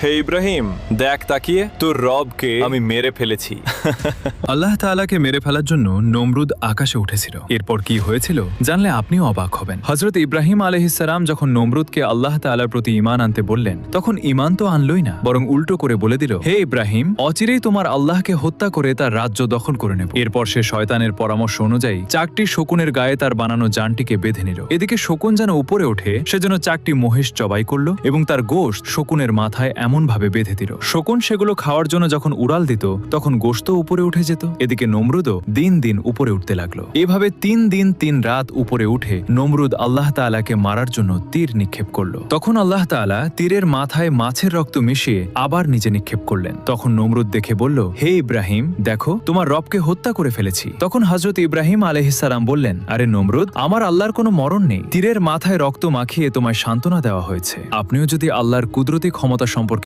হে ইব্রাহিম, দেখ তাকিয়ে, তোর রবকে আমি মেরে ফেলেছি। আল্লাহ তাআলাকে মেরে ফেলার জন্য নমরুদ আকাশে উঠেছিল। এরপর কি হয়েছিল জানলে আপনিও অবাক হবেন। হযরত ইব্রাহিম আলাইহিসসালাম যখন নমরুদকে আল্লাহ তাআলার প্রতি ঈমান আনতে বললেন, তখন ঈমান তো আনলই না, বরং উল্টো করে বলে দিল, হে ইব্রাহিম, অচিরেই তোমার আল্লাহকে হত্যা করে তার রাজ্য দখল করে নেব। এরপর সে শয়তানের পরামর্শ অনুযায়ী চাকটি শকুনের গায়ে তার বানানো জানটিকে বেঁধে নিল। এদিকে শকুন যেন উপরে ওঠে সেজন্য চাকটি মহিষ জবাই করল এবং তার গোশত শকুনের মাথায় এমন ভাবে বেঁধে দিল। শকুন সেগুলো খাওয়ার জন্য যখন উড়াল দিত তখন গোশত উপরে উঠে যেত। এদিকে নমরুদও দিন দিন উপরে উঠতে লাগলো। এভাবে 3 দিন 3 রাত উপরে উঠে নমরুদ আল্লাহ তাআলাকে মারার জন্য তীর নিক্ষেপ করলো। তখন আল্লাহ তাআলা তীরের মাথায় মাছের রক্ত মিশিয়ে আবার নিজে নিক্ষেপ করলেন। তখন নমরুদ দেখে বলল, হে ইব্রাহিম, দেখো তোমার রবকে হত্যা করে ফেলেছি। তখন হযরত ইব্রাহিম আলাইহিস সালাম বললেন, আরে নমরুদ, আমার আল্লাহর কোনো মরণ নেই। তীরের মাথায় রক্ত মাখিয়ে তোমায় সান্ত্বনা দেওয়া হয়েছে। আপনিও যদি আল্লাহর কুদরতি ক্ষমতা সম্পর্কে